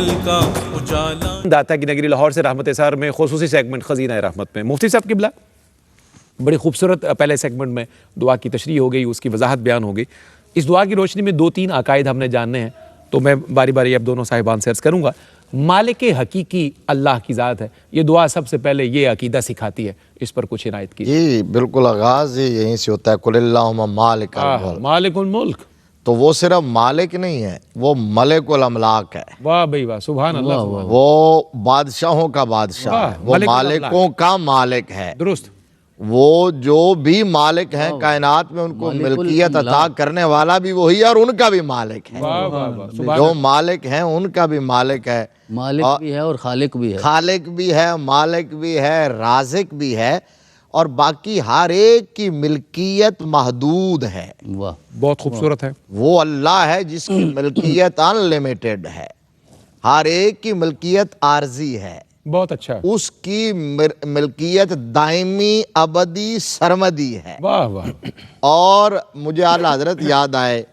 کل کا اجالا۔ داتا کی نگری لاہور سے رحمت اظہار میں خصوصی سیگمنٹ خزینہ رحمت میں مفتی صاحب قبلہ بڑی خوبصورت پہلے سیگمنٹ میں دعا کی تشریح ہو گئی، اس کی وضاحت بیان ہو گئی۔ اس دعا کی روشنی میں 2-3 عقائد ہم نے جاننے ہیں، تو میں باری باری اب دونوں صاحبان سے عرض کروں گا۔ مالک حقیقی اللہ کی ذات ہے، یہ دعا سب سے پہلے یہ عقیدہ سکھاتی ہے، اس پر کچھ عنایت کیجیے۔ جی بالکل، آغاز ہی یہیں سے ہوتا ہے، قل اللہم مالک الملک۔ مالک الملک، تو وہ صرف مالک نہیں ہے، وہ ملک الاملاک ہے، واہ بھائی واہ، سبحان اللہ، سبحان اللہ، وہ بادشاہوں کا بادشاہ ہے، وہ ملک مالکوں کا مالک ہے۔ درست، وہ جو بھی مالک ہیں کائنات میں، ان کو ملکیت عطا کرنے والا بھی وہی ہے اور ان کا بھی مالک ہے۔ واہ واہ واہ، سبحان جو مالک ہیں ان کا بھی مالک ہے، مالک بھی ہے اور خالق بھی ہے، خالق بھی ہے، مالک بھی ہے، رازق بھی ہے، اور باقی ہر ایک کی ملکیت محدود ہے۔ واہ، بہت خوبصورت ہے۔ وہ اللہ ہے جس کی ملکیت ان لمیٹڈ ہے، ہر ایک کی ملکیت عارضی ہے، بہت اچھا، اس کی ملکیت دائمی ابدی سرمدی ہے۔ واہ واہ، اور مجھے اعلیٰ حضرت یاد آئے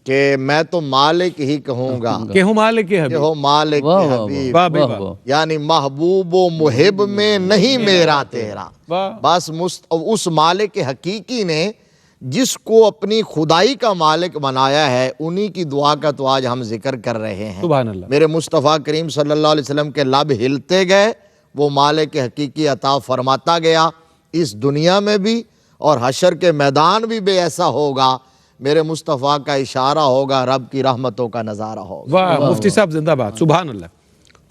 کہ میں تو مالک ہی کہوں گا، کہ ہوں مالک کہ حبیب، ہو مالک حبیب، واہ بھائی واہ، یعنی محبوب و محب میں نہیں میرا تیرا۔ واہ، بس اس مالک حقیقی نے جس کو اپنی خدائی کا مالک بنایا ہے، انہی کی دعا کا تو آج ہم ذکر کر رہے ہیں۔ سبحان اللہ، میرے مصطفیٰ کریم صلی اللہ علیہ وسلم کے لب ہلتے گئے، وہ مالک حقیقی عطا فرماتا گیا، اس دنیا میں بھی اور حشر کے میدان بھی ایسا ہوگا، میرے مصطفیٰ کا اشارہ ہوگا، رب کی رحمتوں کا نظارہ ہوگا۔ واہ، مفتی صاحب زندہ باد، سبحان اللہ۔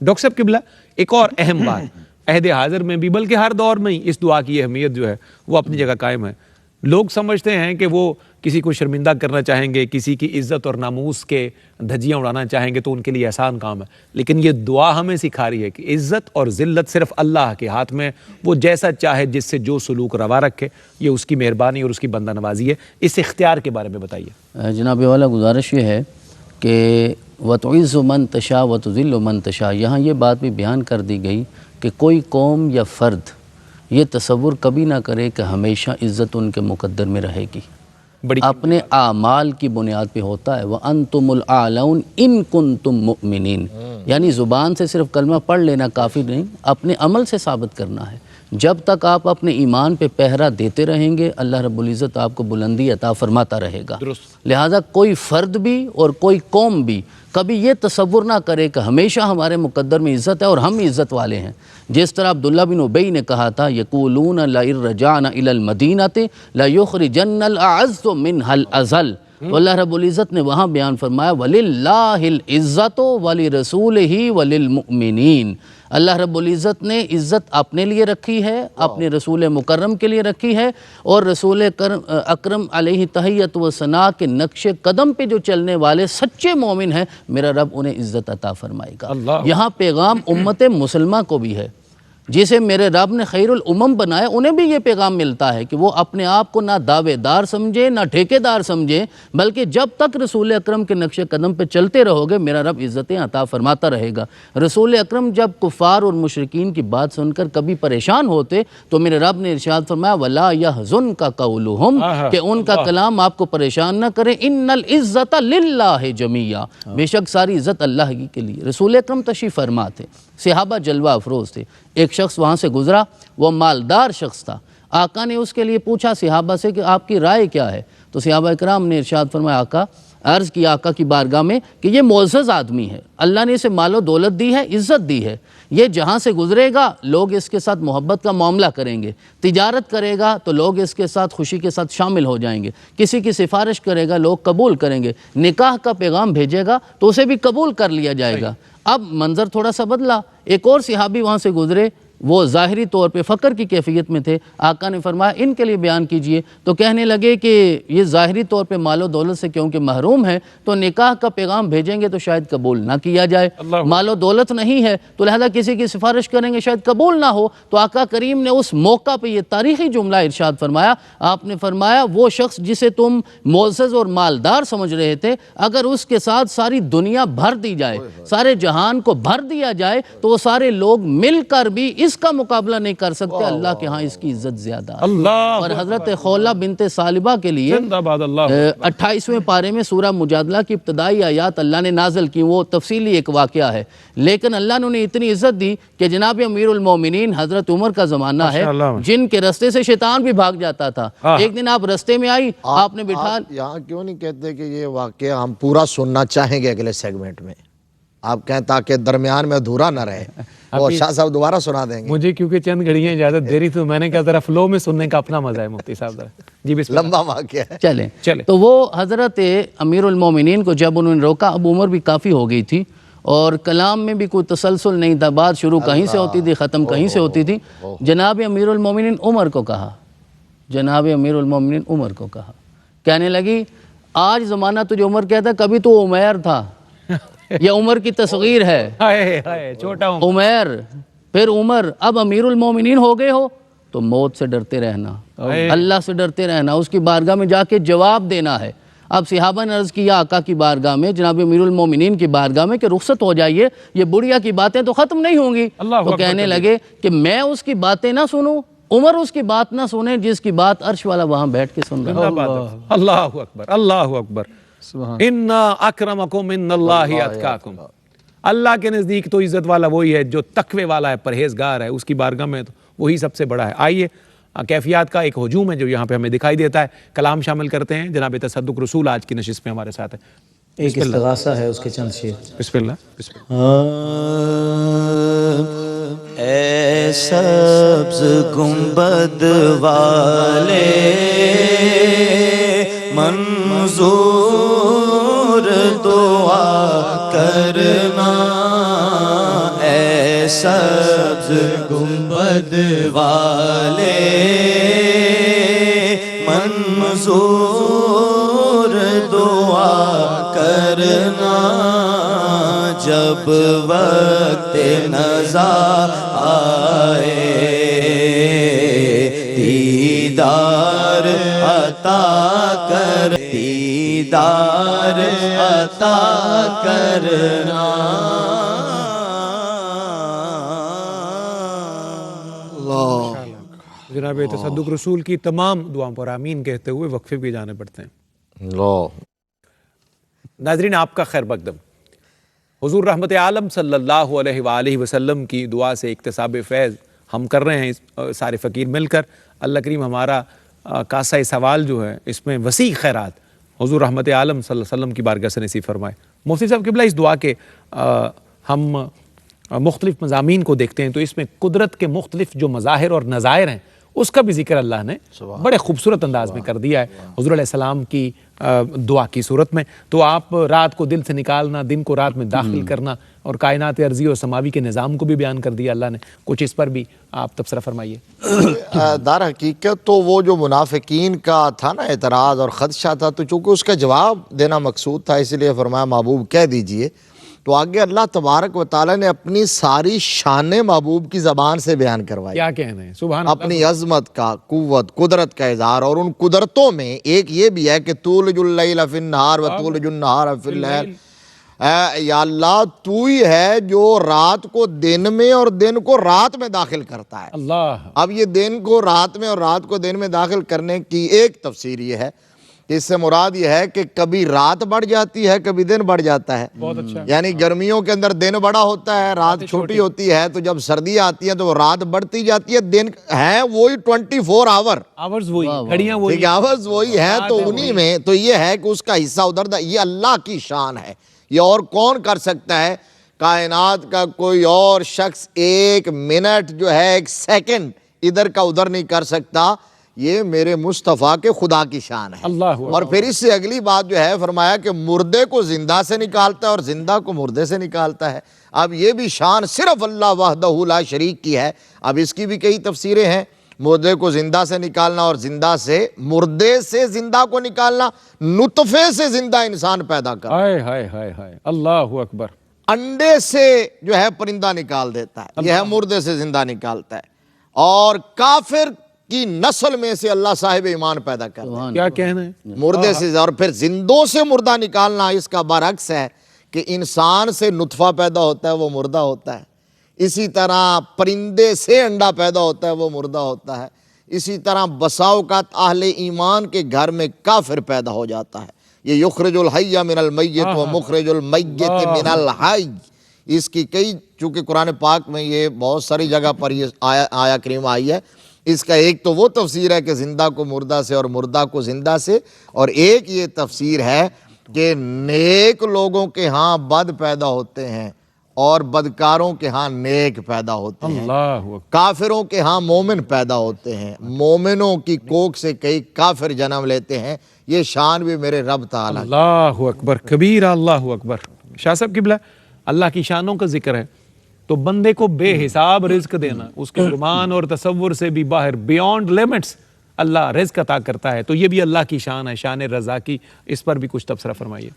ڈاکٹر صاحب قبلہ ایک اور اہم بات، عہد حاضر میں بھی بلکہ ہر دور میں ہی اس دعا کی اہمیت جو ہے وہ اپنی جگہ قائم ہے۔ لوگ سمجھتے ہیں کہ وہ کسی کو شرمندہ کرنا چاہیں گے، کسی کی عزت اور ناموس کے دھجیاں اڑانا چاہیں گے تو ان کے لیے آسان کام ہے، لیکن یہ دعا ہمیں سکھا رہی ہے کہ عزت اور ذلت صرف اللہ کے ہاتھ میں، وہ جیسا چاہے جس سے جو سلوک روا رکھے، یہ اس کی مہربانی اور اس کی بندہ نوازی ہے۔ اس اختیار کے بارے میں بتائیے۔ جناب والا گزارش یہ ہے کہ وَتُعِزُّ مَن تَشَاءُ وَتُذِلُّ مَن تَشَاءُ، یہاں یہ بات بھی بیان کر دی گئی کہ کوئی قوم یا فرد یہ تصور کبھی نہ کرے کہ ہمیشہ عزت ان کے مقدر میں رہے گی، اپنے اعمال کی بنیاد پہ ہوتا ہے۔ وَأَنْتُمُ الْأَعْلَوْنَ إِن كُنْتُم مُؤْمِنِينَ، یعنی زبان سے صرف کلمہ پڑھ لینا کافی نہیں، اپنے عمل سے ثابت کرنا ہے۔ جب تک آپ اپنے ایمان پہ پہرا دیتے رہیں گے، اللہ رب العزت آپ کو بلندی عطا فرماتا رہے گا۔ لہٰذا کوئی فرد بھی اور کوئی قوم بھی کبھی یہ تصور نہ کرے کہ ہمیشہ ہمارے مقدر میں عزت ہے اور ہم عزت والے ہیں۔ جس طرح عبداللہ بن ابی نے کہا تھا، یقولون لئن رجعنا الی المدینۃ لیخرجن الاعز منها الاذل، تو اللہ رب العزت نے وہاں بیان فرمایا وَلِلَّهِ الْعِزَّةُ وَلِرَسُولِهِ وَلِلْمُؤْمِنِينَ، اللہ رب العزت نے عزت اپنے لیے رکھی ہے، اپنے رسول مکرم کے لیے رکھی ہے، اور رسول اکرم علیہ تحیت و ثناء کے نقش قدم پہ جو چلنے والے سچے مومن ہیں، میرا رب انہیں عزت عطا فرمائے گا۔ یہاں پیغام امت مسلمہ کو بھی ہے، جسے میرے رب نے خیر الامم بنایا، انہیں بھی یہ پیغام ملتا ہے کہ وہ اپنے آپ کو نہ دعوے دار سمجھے نہ ٹھیکے دار سمجھے، بلکہ جب تک رسول اکرم کے نقش قدم پہ چلتے رہو گے، میرا رب عزتیں عطا فرماتا رہے گا۔ رسول اکرم جب کفار اور مشرکین کی بات سن کر کبھی پریشان ہوتے تو میرے رب نے ارشاد فرمایا وَلَا يَحْزُنْكَ قَوْلُهُمْ، کہ ان کا کلام آپ کو پریشان نہ کرے، اِنَّ الْعِزَّةَ لِلَّهِ جَمِيعًا، بے شک ساری عزت اللہ ہی کے لیے۔ رسول اکرم تشریف فرما تھے، صحابہ جلوہ افروز تھے، ایک شخص وہاں سے گزرا، وہ مالدار شخص تھا، آقا نے اس کے لیے پوچھا صحابہ سے کہ آپ کی رائے کیا ہے؟ تو صحابہ اکرام نے ارشاد فرمایا، عرض کی آقا کی بارگاہ میں کہ یہ معزز آدمی ہے، اللہ نے اسے مال و دولت دی ہے، عزت دی ہے، یہ جہاں سے گزرے گا لوگ اس کے ساتھ محبت کا معاملہ کریں گے، تجارت کرے گا تو لوگ اس کے ساتھ خوشی کے ساتھ شامل ہو جائیں گے، کسی کی سفارش کرے گا لوگ قبول کریں گے، نکاح کا پیغام بھیجے گا تو اسے بھی قبول کر لیا جائے گا۔ اب منظر تھوڑا سا بدلا، ایک اور صحابی وہاں سے گزرے، وہ ظاہری طور پہ فقر کی کیفیت میں تھے، آقا نے فرمایا ان کے لیے بیان کیجئے، تو کہنے لگے کہ یہ ظاہری طور پہ مال و دولت سے کیونکہ محروم ہے تو نکاح کا پیغام بھیجیں گے تو شاید قبول نہ کیا جائے، مال و دولت نہیں ہے تو لہذا کسی کی سفارش کریں گے شاید قبول نہ ہو۔ تو آقا کریم نے اس موقع پہ یہ تاریخی جملہ ارشاد فرمایا، آپ نے فرمایا وہ شخص جسے تم معزز اور مالدار سمجھ رہے تھے، اگر اس کے ساتھ ساری دنیا بھر دی جائے، سارے جہان کو بھر دیا جائے، تو وہ سارے لوگ مل کر بھی اس کا مقابلہ نہیں کر سکتے، اللہ کے ہاں اس کی عزت زیادہ ہے۔ اللہ اور حضرت خولہ بنت ثعلبہ کے لیے زندہ باد اللہ 28ویں پارے میں سورہ مجادلہ کی ابتدائی آیات اللہ نے نازل کی، وہ تفصیلی ایک واقعہ ہے، لیکن اللہ نے انہیں اتنی عزت دی کہ جناب امیر المومنین حضرت عمر کا زمانہ ہے، ماشاءاللہ۔ جن کے رستے سے شیطان بھی بھاگ جاتا تھا۔ ایک دن آپ رستے میں آئی، آپ نے بٹھا یہاں کیوں نہیں کہتے کہ یہ واقعہ ہم پورا سننا چاہیں گے اگلے سیگمنٹ میں، آپ کہیں تاکہ درمیان میں ادھورا نہ رہے، اور شاہ صاحب دوبارہ سنا دیں گے؟ مجھے کیونکہ چند گھڑیاں اجازت دے رہی تھی، میں نے کہا ذرا فلو میں سننے کا اپنا مزہ ہے مفتی صاحب ذرا۔ جی بسم اللہ۔ لمبا واقعہ ہے۔ چلیں تو وہ حضرت امیر المومنین کو جب انہوں نے روکا، اب عمر بھی کافی ہو گئی تھی اور کلام میں بھی کوئی تسلسل نہیں تھا، بات شروع کہیں سے ہوتی تھی ختم کہیں سے ہوتی تھی۔ جناب امیر المومنین عمر کو کہا، جناب امیر المومنین عمر کو کہا، کہنے لگی آج زمانہ تجھے عمر کہتا، کبھی تو عمیر تھا، یہ عمر کی تصغیر ہے، ہائے ہائے چھوٹا ہوں عمیر پھر عمر، اب امیر المومنین ہو گئے ہو تو موت سے ڈرتے رہنا، اللہ سے ڈرتے رہنا، اس کی بارگاہ میں جا کے جواب دینا ہے۔ اب صحابہ نے عرض کیا آقا کی بارگاہ میں، جناب امیر المومنین کی بارگاہ میں کہ رخصت ہو جائیے، یہ بڑھیا کی باتیں تو ختم نہیں ہوں گی۔ تو کہنے لگے کہ میں اس کی باتیں نہ سنوں، عمر اس کی بات نہ سنے جس کی بات عرش والا وہاں بیٹھ کے سن رہا ہے۔ اللہ اکبر اللہ اکبر۔ اِنَّا اَكْرَمَكُمْ مِنَ اللَّهِ أَتْقَاكُمْ، اللہ کے نزدیک تو عزت والا وہی ہے جو تقوی والا ہے، پرہیزگار ہے، اس کی بارگاہ میں تو وہی سب سے بڑا ہے۔ آئیے کیفیات کا ایک ہجوم ہے جو یہاں پہ ہمیں دکھائی دیتا ہے، کلام شامل کرتے ہیں۔ جناب تصدق رسول آج کی نشست میں ہمارے ساتھ ہے، ایک استغاثہ ہے اس کے چند شعر۔ بسم اللہ بسم اللہ۔ اے سبز گنبد والے منظور دعا کرنا، اے سبز گنبد والے منظور دعا کرنا، جب وقت نزا آئے دیدار عطا کر، دیدار عطا کرنا۔ جناب تصدق رسول کی تمام دعاؤں پر آمین کہتے ہوئے وقفے بھی جانے پڑتے ہیں۔ ناظرین آپ کا خیر مقدم، حضور رحمت عالم صلی اللہ علیہ وآلہ وسلم کی دعا سے اکتساب فیض ہم کر رہے ہیں سارے فقیر مل کر۔ اللہ کریم ہمارا کاسہ سوال جو ہے اس میں وسیع خیرات حضور رحمت عالم صلی اللہ علیہ وسلم کی بارگاہ سے نصیب فرمائے۔ مفتی صاحب قبلہ اس دعا کے ہم مختلف مضامین کو دیکھتے ہیں تو اس میں قدرت کے مختلف جو مظاہر اور نظائر ہیں اس کا بھی ذکر اللہ نے بڑے خوبصورت انداز میں کر دیا ہے حضور علیہ السلام کی دعا کی صورت میں۔ تو آپ رات کو دل سے نکالنا، دن کو رات میں داخل کرنا اور کائنات ارضی اور سماوی کے نظام کو بھی بیان کر دیا اللہ نے، کچھ اس پر بھی آپ تبصرہ فرمائیے۔ در حقیقت تو وہ جو منافقین کا تھا نا اعتراض اور خدشہ تھا، تو چونکہ اس کا جواب دینا مقصود تھا اس لیے فرمایا محبوب کہہ دیجئے، تو آگے اللہ تبارک و تعالیٰ نے اپنی ساری شان محبوب کی زبان سے بیان کروائی، کیا کہنا ہے سبحان اللہ، اپنی عظمت کا، قوت، قدرت کا اظہار۔ اور ان قدرتوں میں ایک یہ بھی ہے کہ تولج اللیل فی النہار و تولج النہار فی اللیل، یا اللہ تو ہی ہے جو رات کو دن میں اور دن کو رات میں داخل کرتا ہے۔ اللہ اب یہ دن کو رات میں اور رات کو دن میں داخل کرنے کی ایک تفسیر یہ ہے کہ اس سے مراد یہ ہے کہ کبھی رات بڑھ جاتی ہے، کبھی دن بڑھ جاتا ہے۔ بہت اچھا، یعنی گرمیوں کے اندر دن بڑا ہوتا ہے، رات چھوٹی ہوتی ہے، تو جب سردیاں آتی ہیں تو وہ رات بڑھتی جاتی ہے، دن ہے وہی 24 آور، آورز وہی، گھڑیاں وہی، ٹھیک ہے، آورز وہی ہے، تو انہی میں تو یہ ہے کہ اس کا حصہ ادھر، یہ اللہ کی شان ہے، یہ اور کون کر سکتا ہے؟ کائنات کا کوئی اور شخص ایک منٹ جو ہے، ایک سیکنڈ ادھر کا ادھر نہیں کر سکتا، یہ میرے مصطفیٰ کے خدا کی شان ہے۔ اللہ اور پھر اس سے اگلی بات جو ہے فرمایا کہ مردے کو زندہ سے نکالتا ہے اور زندہ کو مردے سے نکالتا ہے۔ اب یہ بھی شان صرف اللہ وحدہ لا شریک کی ہے۔ اب اس کی بھی کئی تفسیریں ہیں، مردے کو زندہ سے نکالنا اور زندہ سے مردے سے زندہ کو نکالنا، نطفے سے زندہ انسان پیدا کرنا، ہائے ہائے ہائے ہائے اللہ اکبر، انڈے سے جو ہے پرندہ نکال دیتا ہے، یہ ہے مردے سے زندہ نکالتا ہے، اور کافر کی نسل میں سے اللہ صاحب ایمان پیدا کرتا ہے، کیا کہنا ہے، مردے سے، اور پھر زندوں سے مردہ نکالنا اس کا برعکس ہے کہ انسان سے نطفہ پیدا ہوتا ہے وہ مردہ ہوتا ہے، اسی طرح پرندے سے انڈا پیدا ہوتا ہے، وہ مردہ ہوتا ہے، اسی طرح بسا اوقات اہل ایمان کے گھر میں کافر پیدا ہو جاتا ہے۔ یہ یخرج الحی من المیت و مخرج المیت من الحی، اس کی کئی، چونکہ قرآن پاک میں یہ بہت ساری جگہ پر یہ آیا کریم آئی ہے، اس کا ایک تو وہ تفسیر ہے کہ زندہ کو مردہ سے اور مردہ کو زندہ سے، اور ایک یہ تفسیر ہے کہ نیک لوگوں کے ہاں بد پیدا ہوتے ہیں اور بدکاروں کے ہاں نیک پیدا ہوتے ہیں، اللہ اکبر، کافروں کے ہاں مومن پیدا ہوتے ہیں، مومنوں کی کوکھ سے کئی کافر جنم لیتے ہیں، یہ شان بھی میرے رب تعالیٰ کی۔ اللہ اکبر کبیرہ، اللہ اکبر۔ شاہ صاحب قبلہ، اللہ کی شانوں کا ذکر ہے تو بندے کو بے حساب رزق دینا، اس کے گمان اور تصور سے بھی باہر، بیونڈ لیمٹس اللہ رزق عطا کرتا ہے، تو یہ بھی اللہ کی شان ہے، شان رضا کی۔ اس پر بھی کچھ تبصرہ فرمائیے۔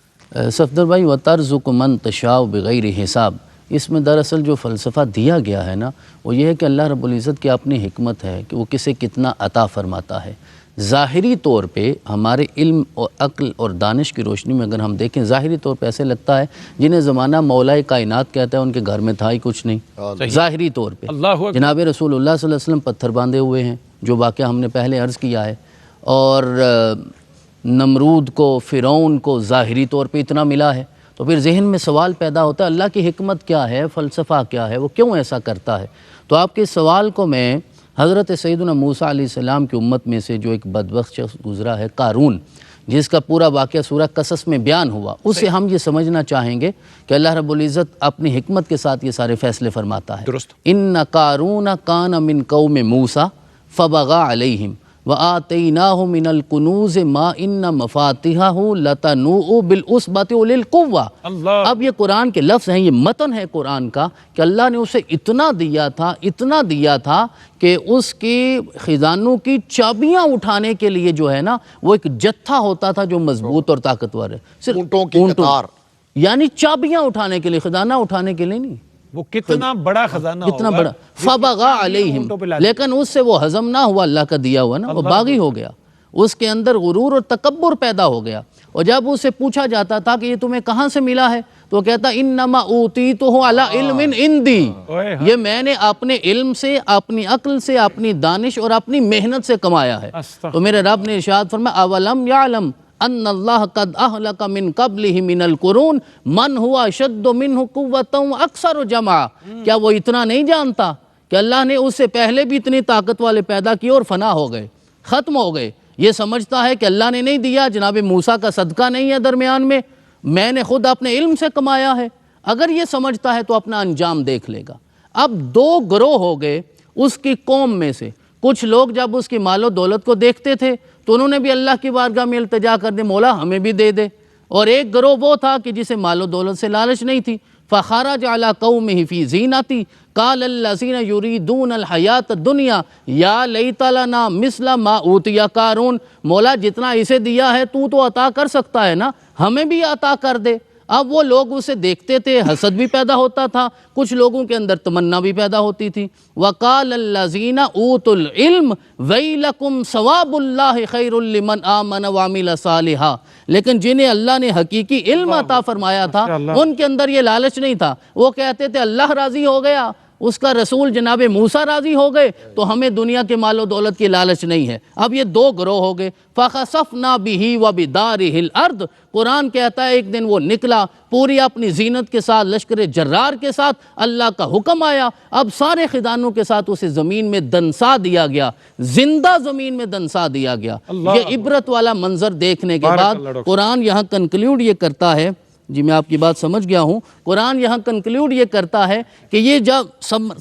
صفدر بھائی، وَتَرْزُقُ مَن تَشَاءُ بِغَيْرِ حساب، اس میں دراصل جو فلسفہ دیا گیا ہے نا، وہ یہ ہے کہ اللہ رب العزت کی اپنی حکمت ہے کہ وہ کسے کتنا عطا فرماتا ہے۔ ظاہری طور پہ ہمارے علم اور عقل اور دانش کی روشنی میں اگر ہم دیکھیں، ظاہری طور پہ ایسے لگتا ہے جنہیں زمانہ مولا کائنات کہتا ہے ان کے گھر میں تھا ہی کچھ نہیں، ظاہری طور پہ۔ اللہ اکبر۔ جناب رسول اللہ صلی اللہ علیہ وسلم پتھر باندھے ہوئے ہیں، جو واقعہ ہم نے پہلے عرض کیا ہے، اور نمرود کو، فرعون کو ظاہری طور پہ اتنا ملا ہے، تو پھر ذہن میں سوال پیدا ہوتا ہے اللہ کی حکمت کیا ہے، فلسفہ کیا ہے، وہ کیوں ایسا کرتا ہے؟ تو آپ کے سوال کو میں حضرت سیدنا موسیٰ علیہ السلام کی امت میں سے جو ایک بدبخت شخص گزرا ہے، قارون، جس کا پورا واقعہ سورہ قصص میں بیان ہوا، اس سے ہم یہ سمجھنا چاہیں گے کہ اللہ رب العزت اپنی حکمت کے ساتھ یہ سارے فیصلے فرماتا ہے۔ درست۔ ان قارون کان من قوم موسیٰ فبغى علیہم وآتیناہ من الکنوز ما ان مفاتحہ لتنوء بالعصبۃ اولی القوہ۔ اللہ، اب یہ قرآن کے لفظ ہیں، یہ متن ہے قرآن کا کہ اللہ نے اسے اتنا دیا تھا کہ اس کی خزانوں کی چابیاں اٹھانے کے لیے جو ہے نا، وہ ایک جتھا ہوتا تھا جو مضبوط اور طاقتور ہے، صرف اونٹوں کی قطار، یعنی چابیاں اٹھانے کے لیے، خزانہ اٹھانے کے لیے نہیں۔ وہ کتنا بڑا خزانہ کتنا ہوگا، بڑا، فبغى علیہم، لیکن اس سے وہ ہضم نہ ہوا اللہ کا دیا ہوا نا، وہ باغی ہو گیا، اس کے اندر غرور اور تکبر پیدا ہو گیا۔ اور جب اسے پوچھا جاتا تھا کہ یہ تمہیں کہاں سے ملا ہے، تو وہ کہتا انما اوتیتہ علی علم عندی، یہ میں نے اپنے علم سے، اپنی عقل سے، اپنی دانش اور اپنی محنت سے کمایا ہے۔ تو میرے رب نے ارشاد فرمایا اولم یعلم ان اللہ قد اہلک من قبلہ من القرون من ہوا اشد منہ قوۃ واکثر جمعا، کیا وہ اتنا نہیں جانتا کہ اللہ نے اس سے پہلے بھی اتنی طاقت والے پیدا کیے اور فنا ہو گئے، ختم ہو گئے؟ یہ سمجھتا ہے کہ اللہ نے نہیں دیا، جناب موسیٰ کا صدقہ نہیں ہے درمیان میں نے خود اپنے علم سے کمایا ہے۔ اگر یہ سمجھتا ہے تو اپنا انجام دیکھ لے گا۔ اب دو گروہ ہو گئے اس کی قوم میں سے، کچھ لوگ جب اس کی مال و دولت کو دیکھتے تھے تو انہوں نے بھی اللہ کی بارگاہ میں التجا کر دے، مولا ہمیں بھی دے دے، اور ایک گروہ وہ تھا کہ جسے مال و دولت سے لالچ نہیں تھی۔ فخرج علی قومہ فی زینتی قال الذین یریدون الحیاۃ الدنیا یا لیت لنا مثل ما اوتی قارون، مولا جتنا اسے دیا ہے تو عطا کر سکتا ہے نا، ہمیں بھی عطا کر دے۔ اب وہ لوگ اسے دیکھتے تھے، حسد بھی پیدا ہوتا تھا، کچھ لوگوں کے اندر تمنا بھی پیدا ہوتی تھی۔ وَقَالَ الَّذِينَ أُوتُوا الْعِلْمَ وَيْلَكُمْ ثَوَابُ اللَّهِ خَيْرٌ لِمَنْ آمَنَ وَعَمِلَ صَالِحًا، لیکن جنہیں اللہ نے حقیقی علم عطا فرمایا تھا ان کے اندر یہ لالچ نہیں تھا، وہ کہتے تھے اللہ راضی ہو گیا، اس کا رسول جناب موسیٰ راضی ہو گئے تو ہمیں دنیا کے مال و دولت کی لالچ نہیں ہے۔ اب یہ دو گروہ ہو گئے۔ فَخَسَفْنَا بِهِ وَبِدَارِهِ الْأَرْضِ، قرآن کہتا ہے ایک دن وہ نکلا پوری اپنی زینت کے ساتھ، لشکر جرار کے ساتھ، اللہ کا حکم آیا، اب سارے خزانوں کے ساتھ اسے زمین میں دنسا دیا گیا، زندہ زمین میں دنسا دیا گیا۔ یہ عبرت والا منظر دیکھنے کے بعد قرآن یہاں کنکلیوڈ یہ کرتا ہے، جی میں آپ کی بات سمجھ گیا ہوں، قرآن یہاں کنکلیوڈ یہ کرتا ہے کہ یہ جب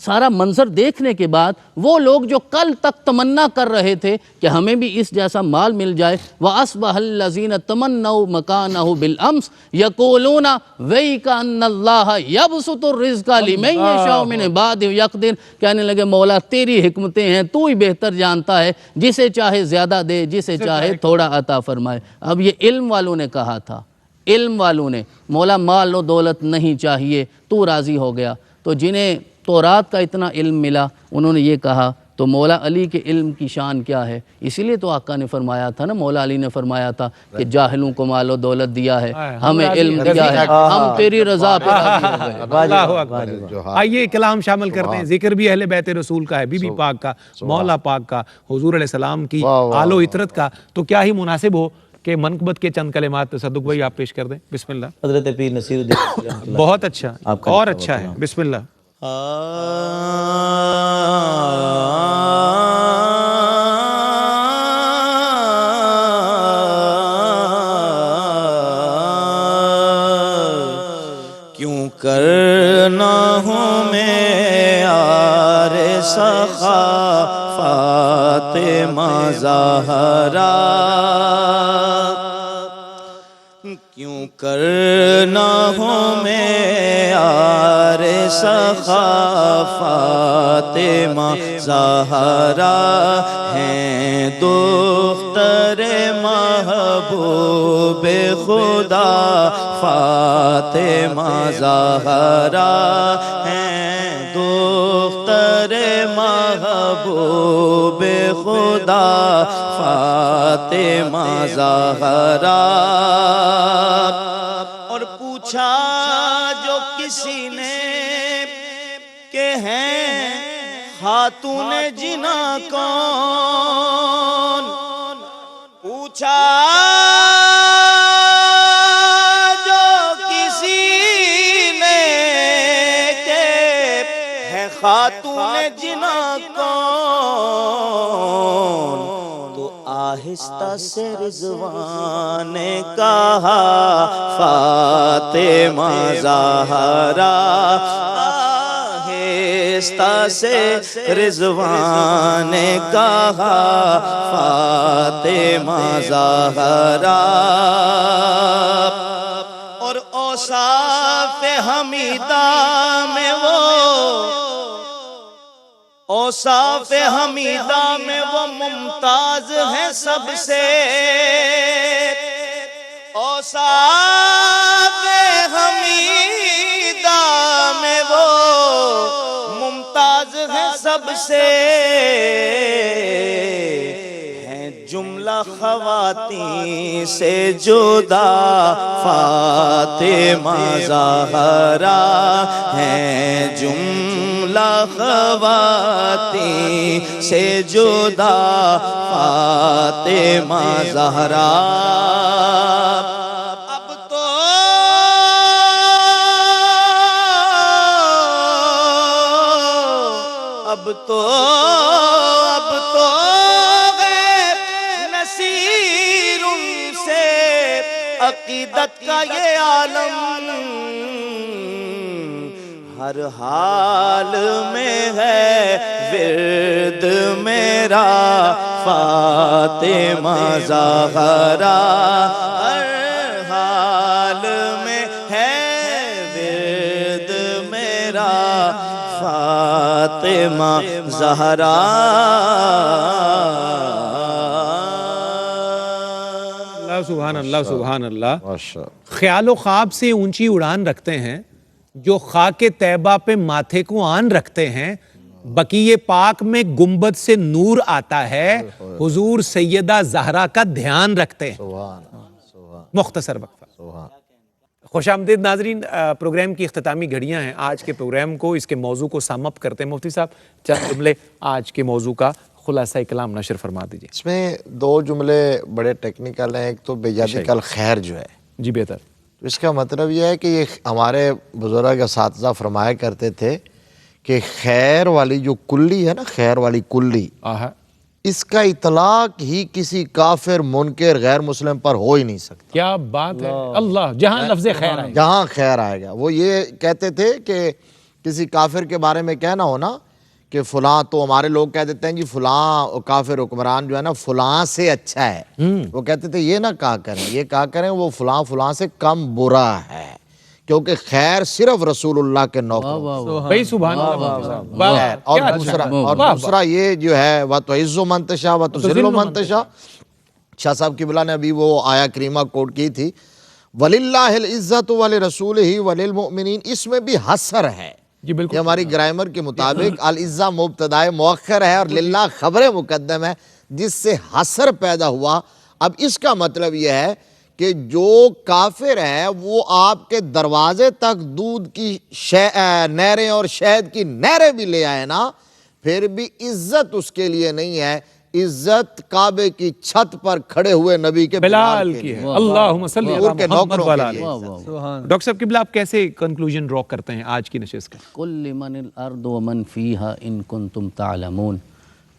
سارا منظر دیکھنے کے بعد وہ لوگ جو کل تک تمنا کر رہے تھے کہ ہمیں بھی اس جیسا مال مل جائے، وَأَصْبَحَ الَّذِينَ تَمَنَّوْا مَكَانَهُ بِالْأَمْسِ يَقُولُونَ وَيْكَ أَنَّ اللَّهَ يَبْسُطُ الرِّزْقَ لِمَن يَشَاءُ مِنْ عِبَادِهِ وَيَقْدِرُ، کہنے لگے مولا تیری حکمتیں ہیں، تو ہی بہتر جانتا ہے، جسے چاہے زیادہ دے، جسے چاہے تھوڑا عطا فرمائے۔ اب یہ علم والوں نے کہا تھا، علم والوں نے، مولا مال و دولت نہیں چاہیے، تو راضی ہو گیا۔ تو جنہیں تورات کا اتنا علم ملا انہوں نے یہ کہا تو مولا علی کے علم کی شان کیا ہے؟ اسی لیے تو آقا نے فرمایا تھا نا، مولا علی نے فرمایا تھا کہ جاہلوں کو مال و دولت دیا ہے، ہمیں علم دیا ہے، ہم تیری رضا پہ راضی ہو گئے۔ اللہ اکبر۔ آئیے کلام شامل کرتے ہیں، ذکر بھی اہل بیت رسول کا ہے، بی بی پاک کا، مولا پاک کا، حضور علیہ السلام کی آل و عطرت کا، تو کیا ہی مناسب ہو کہ منقبت کے چند کلمات تصدق بھائی آپ پیش کر دیں۔ بسم اللہ۔ حضرت پیر نصیر الدین رحمۃ اللہ۔ بہت اچھا، اور اچھا ہے، بسم اللہ۔ کیوں کرنا ہوں میں یار سخا فاطمہ زہرا، کیوں کرنا ہوں میں یار سخا فاطمہ زہرا، ہیں دختر محبوب خدا فاطمہ زہرا، ہیں دختر محبوب خدا فاطمہ زہرا۔ اور پوچھا جو کسی نے کہ ہیں خاتون جنا کون، پوچھا جو کسی نے کہ ہے خاتون جنا کون، تو آہستہ سے رضوان نے کہا فاطمہ زہرا، آہستہ سے رضوان نے کہا فاطمہ زہرا۔ اور اوصاف حمیدہ میں اوصاف حمیدہ میں وہ ممتاز ہے سب سے، اوصاف حمیدہ میں وہ ممتاز ہے سب سے، ہیں جملہ خواتین سے جدا فاطمہ زہرا، ہیں جملہ خواتین سے جدا فاطمہ زہرا۔ اب تو غیب نصیر ان سے عقیدت کا یہ عالم، ہر حال میں ہے ورد میرا فاطمہ زہرا، ہر حال میں ہے ورد میرا فاطمہ زہرا۔ سبحان اللہ، سبحان اللہ۔ خیال و خواب سے اونچی اڑان رکھتے ہیں جو خاک طیبہ پہ ماتھے کو آن رکھتے ہیں، بقیہ پاک میں گنبد سے نور آتا ہے، حضور سیدہ زہرا کا دھیان رکھتے ہیں۔ مختصر وقفہ۔ خوش آمدید ناظرین، پروگرام کی اختتامی گھڑیاں ہیں آج کے پروگرام کو، اس کے موضوع کو سم اپ کرتے ہیں۔ مفتی صاحب چند جملے آج کے موضوع کا خلاصہ کلام نشر فرما دیجئے۔ اس میں دو جملے بڑے ٹیکنیکل ہیں، ایک تو بیجادی الخیر جو ہے، جی بہتر۔ تو اس کا مطلب یہ ہے کہ یہ ہمارے بزرگ اساتذہ فرمایا کرتے تھے کہ خیر والی جو کلی ہے نا، خیر والی کلی، اس کا اطلاق ہی کسی کافر منکر غیر مسلم پر ہو ہی نہیں سکتا۔ کیا بات ہے، اللہ، جہاں لفظ خیر آئے، جہاں خیر آئے گا۔ وہ یہ کہتے تھے کہ کسی کافر کے بارے میں کہنا ہونا کہ فلاں، تو ہمارے لوگ کہہ دیتے ہیں جی فلاں کافر حکمران جو ہے نا فلاں سے اچھا ہے، وہ کہتے تھے یہ نہ کہا کریں، یہ کہا کریں وہ فلاں فلاں سے کم برا ہے، کیونکہ خیر صرف رسول اللہ کے نوکر۔ بھائی سبحان اللہ۔ اور دوسرا یہ جو ہے وَتُعِزُّ مَن تَشَاءُ وَتُذِلُّ مَن تَشَاء، شاہ صاحب قبلہ نے ابھی وہ آیا کریمہ کوٹ کی تھی، وَلِلَّهِ الْعِزَّةُ وَلِرَسُولِهِ وَلِلْمُؤْمِنِينَ، اس میں بھی حصر ہے جی بالکل یہ ہماری گرامر کے مطابق العزہ مبتدائے مؤخر ہے اور للہ خبر مقدم ہے، جس سے حسر پیدا ہوا۔ اب اس کا مطلب یہ ہے کہ جو کافر ہے وہ آپ کے دروازے تک دودھ کی نہریں اور شہد کی نہریں بھی لے آئے نا، پھر بھی عزت اس کے لیے نہیں ہے، عزت کعبے کی چھت پر کھڑے ہوئے نبی کے بلال کی ہے۔ اللہم صلی حضور کے علی محمد نوکروں وعلی کے لیے۔ آلہ۔ ڈاکٹر صاحب قبلہ آپ کیسے کنکلوژن ڈرا کرتے ہیں آج کی نشست کا؟ قل لمن الارض ومن فیہا ان کنتم تعلمون،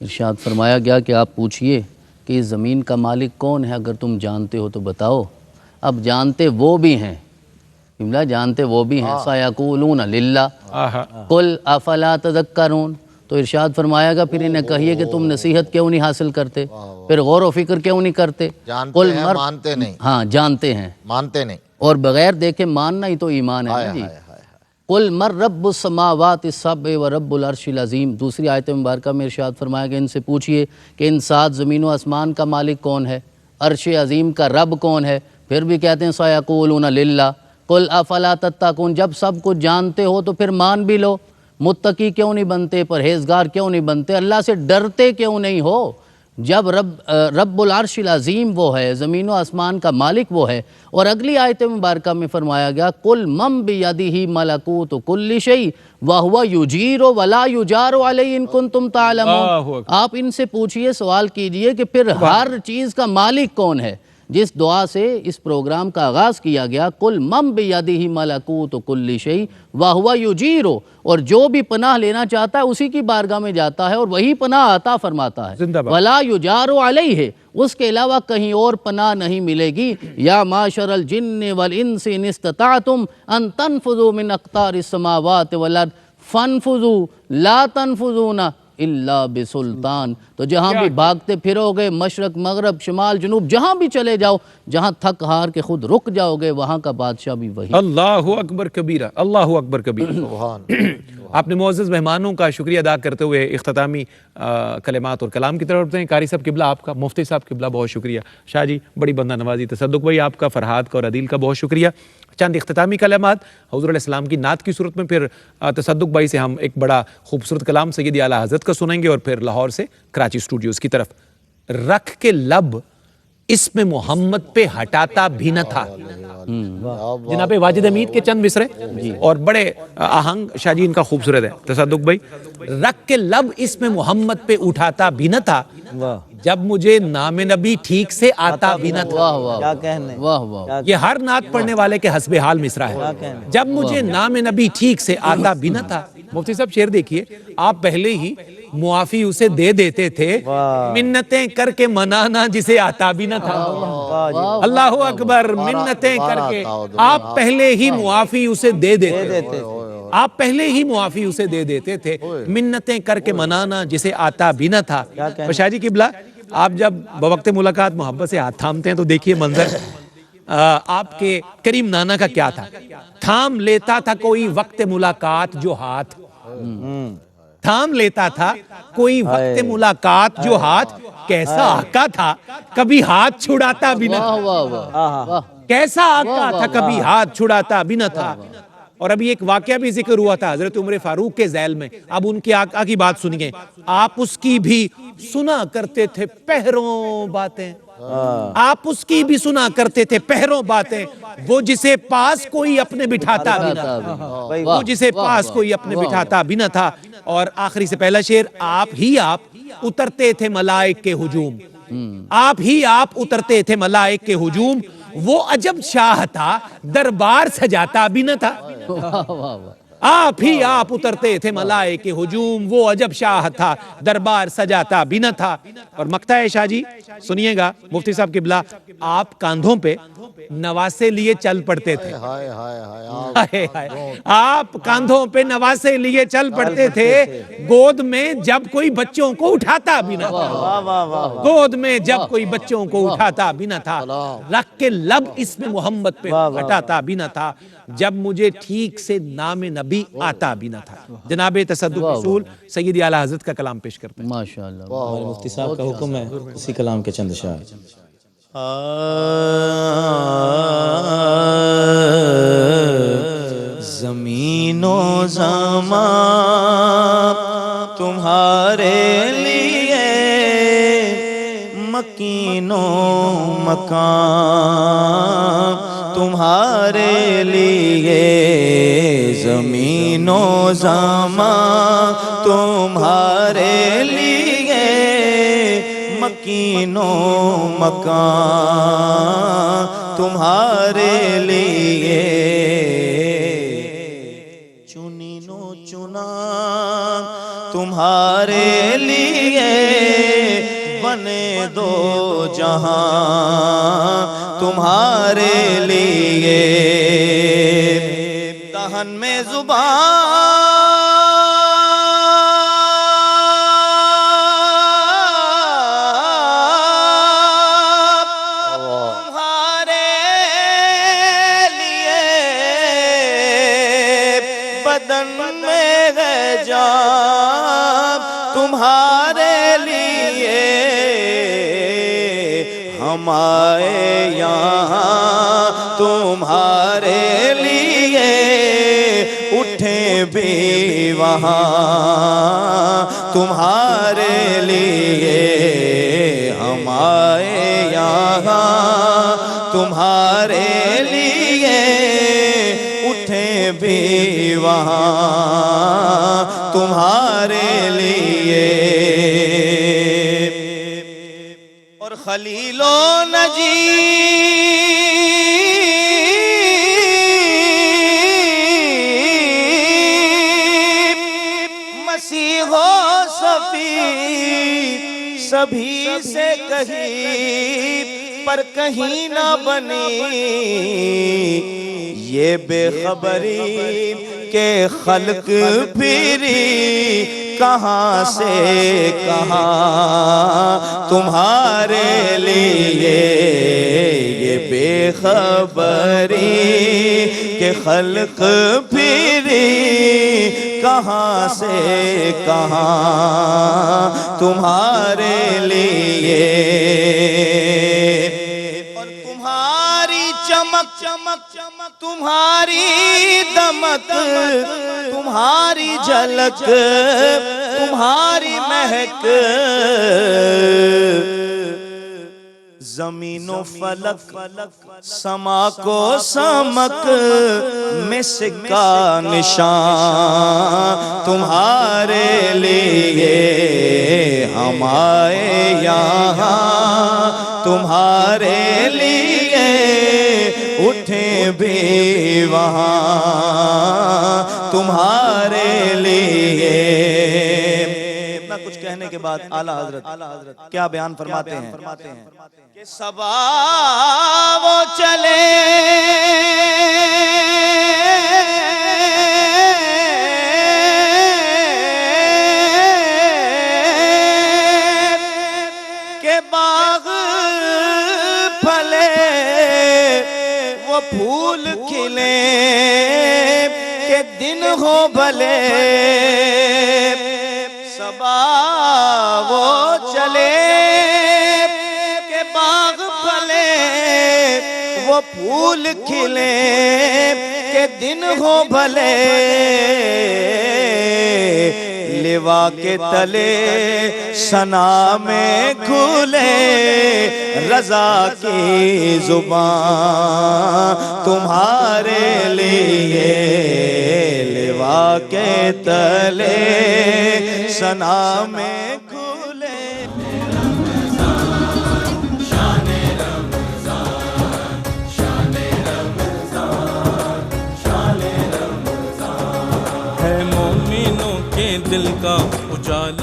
ارشاد فرمایا گیا کہ آپ پوچھئے کہ اس زمین کا مالک کون ہے، اگر تم جانتے ہو تو بتاؤ۔ اب جانتے وہ بھی ہیں، قبلہ جانتے وہ بھی ہیں، سیقولون للہ قل افلا تذکرون، تو ارشاد فرمایا گا پھر انہیں کہیے کہ تم نصیحت کیوں نہیں حاصل کرتے، پھر غور و فکر کیوں نہیں کرتے؟ جانتے ہیں مانتے نہیں، ہاں جانتے ہیں مانتے نہیں، اور بغیر دیکھے ماننا ہی تو ایمان ہے نا جی۔ قل مر رب السماوات السبع و رب العرش العظیم، دوسری آیت مبارکہ میں ارشاد فرمایا کہ ان سے پوچھئے کہ ان 7 زمین و آسمان کا مالک کون ہے، عرش عظیم کا رب کون ہے، پھر بھی کہتے ہیں سیقولون للہ قل افلا تتقون۔ جب سب کچھ جانتے ہو تو پھر مان بھی لو، متقی کیوں نہیں بنتے، پرہیزگار کیوں نہیں بنتے، اللہ سے ڈرتے کیوں نہیں ہو؟ جب رب العرش العظیم وہ ہے، زمین و آسمان کا مالک وہ ہے، اور اگلی آیت مبارکہ میں فرمایا گیا قل من بیدہ ملکوت کل شیء وہو یجیر ولا یجار علیہ ان کنتم تعلمون۔ آپ ان سے پوچھئے، سوال کیجئے کہ پھر ہر چیز کا مالک کون ہے، جس دعا سے اس پروگرام کا آغاز کیا گیا، قل من بیدہ ملکوت کل شیء وہو یجیر، اور جو بھی پناہ لینا چاہتا ہے اسی کی بارگاہ میں جاتا ہے اور وہی پناہ عطا فرماتا ہے، ولا یجار علیہ، اس کے علاوہ کہیں اور پناہ نہیں ملے گی۔ یا معشر الجن والانس ان استطعتم ان تنفذوا من اقطار السماوات والارض فانفذوا لا تنفذون الا بسلطان۔ تو جہاں بھی بھاگتے پھرو گے، مشرق مغرب شمال جنوب جہاں بھی چلے جاؤ، جہاں تھک ہار کے خود رک جاؤ گے، وہاں کا بادشاہ بھی وہی۔ اللہ اکبر کبیرہ، اللہ اکبر کبیرہ۔ آپ نے معزز مہمانوں کا شکریہ ادا کرتے ہوئے اختتامی کلمات اور کلام کی طرف بڑھتے ہیں۔ قاری صاحب قبلہ آپ کا، مفتی صاحب قبلہ بہت شکریہ، شاہ جی بڑی بندہ نوازی، تصدق بھائی آپ کا، فرحاد کا اور عدیل کا بہت شکریہ۔ چند اختتامی کلمات حضور علیہ السلام کی نعت کی صورت میں، پھر تصدق بھائی سے ہم ایک بڑا خوبصورت کلام سیدی اعلیٰ حضرت کا سنیں گے، اور پھر لاہور سے کراچی اسٹوڈیوز کی طرف۔ رکھ کے لب اسم محمد پہ ہٹاتا بھی نہ تھا، جناب واجد امید کے چند مصرے اور بڑے آہنگ شاہ جی ان کا خوبصورت ہے۔ تصدق بھائی، رکھ کے لب اسم محمد پہ اٹھاتا بھی نہ تھا، جب مجھے نام نبی ٹھیک سے آتا بھی نہ تھا۔ کیا کہنے، واہ واہ، یہ ہر نعت پڑھنے والے کے حسب حال مصرع ہے، جب مجھے نام نبی ٹھیک سے آتا بھی نہ تھا۔ مفتی صاحب شعر دیکھیے، آپ پہلے ہی معافی اسے دے دیتے تھے، منتیں کر کے منانا جسے آتا بھی نہ تھا۔ اللہ اکبر، منتیں کر کے آپ پہلے ہی معافی اسے دے دیتے تھے، آپ پہلے ہی معافی اسے دے دیتے تھے، منتیں کر کے منانا جسے آتا بھی نہ تھا۔ شاہ جی قبلہ، آپ جب بوقت ملاقات محبت سے ہاتھ تھامتے ہیں تو دیکھیے منظر آپ کے کریم نانا کا کیا تھا۔ تھام لیتا تھا کوئی وقت ملاقات جو ہاتھ، تھام لیتا تھا کوئی وقت ملاقات جو ہاتھ، کیسا آقا تھا کبھی ہاتھ چھڑاتا بھی نہ تھا، کیسا آقا تھا کبھی ہاتھ چھڑاتا بھی نہ تھا۔ اور ابھی ایک واقعہ بھی ذکر ہوا تھا حضرت عمر فاروق کے ذیل میں، اب ان کے آقا کی بات سنیے، آپ اس کی بھی سنا کرتے تھے پہروں باتیں، آپ اس کی بھی سنا کرتے تھے پہروں باتیں، وہ جسے پاس کوئی اپنے بٹھاتا بھی نہ تھا، وہ جسے پاس کوئی اپنے بٹھاتا بھی نہ تھا۔ اور آخری سے پہلا شعر، آپ ہی آپ اترتے تھے ملائک کے ہجوم، آپ ہی آپ اترتے تھے ملائک کے ہجوم، وہ عجب شاہ تھا دربار سجاتا بھی نہ تھا، آپ ہی آپ اترتے تھے ملائک کے ہجوم، وہ عجب شاہ تھا دربار سجاتا بھی نہ تھا۔ اور مقطع ہے شاہ جی سنیے گا، مفتی صاحب قبلہ، آپ کاندھوں پہ نواسے لیے چل پڑتے تھے، آپ کاندھوں پہ نواسے لیے چل پڑتے تھے، گود میں جب کوئی بچوں کو اٹھاتا بھی نہ تھا، گود میں جب کوئی بچوں کو اٹھاتا بھی نہ تھا، رکھ کے لب اسم محمد پہ ہٹاتا بھی نہ تھا، جب مجھے ٹھیک سے نام نبی آتا بھی نہ تھا۔ جناب تصدق رسول سیدی اعلیٰ حضرت کا کلام پیش کرتے ہیں۔ ماشاءاللہ، ہمارے مفتی صاحب کا حکم ہے اسی کلام کے چند اشعار۔ زمین و زمان مکین و مکان تمہارے لیے، زمین و زمان تمہارے لیے، مکین و مکان تمہارے لیے، چنین و چنا تمہارے لیے، بنے دو جہاں تمہارے لیے، دہن میں زبان تمہارے لیے، بدن میں ہے جان تمہارے لیے، ہم آئے یہاں تمہارے لیے، اٹھیں بھی وہاں تمہارے لیے، ہم آئے یہاں تمہارے لیے، اٹھیں بھی وہاں تمہارے لیے، اور خلیل و نجیب، مسیح و صفی، سبھی سے کہیں پر کہیں نہ بنی، یہ بے خبری کہ خلق پھری کہاں سے کہاں تمہارے لیے، یہ بے خبری کہ خلق پھری کہاں سے کہاں تمہارے لیے، اور تمہاری چمک چمک چمک، تمہاری دمک، تمہاری جھلک، تمہاری مہک، زمین و فلک سما کو سمک میں سکہ نشان تمہارے لیے، ہم آئے یہاں تمہارے لیے، اٹھیں بھی وہاں تمہارے لیے۔ اتنا کچھ کہنے کے بعد اعلیٰ حضرت کیا بیان فرماتے ہیں کہ صبا وہ چلے کہ باغ پھلے، وہ پھول کھلے کہ دن ہو بھلے، صبا وہ چلے کہ باغ پھلے، وہ پھول کھلے کہ دن ہو بھلے، لوا کے تلے ثنا میں کھلے رضا کی زبان تمہارے لیے، لوا کے تلے ثنا میں کھلے۔ ہے مومنوں کے دل کا اجالا۔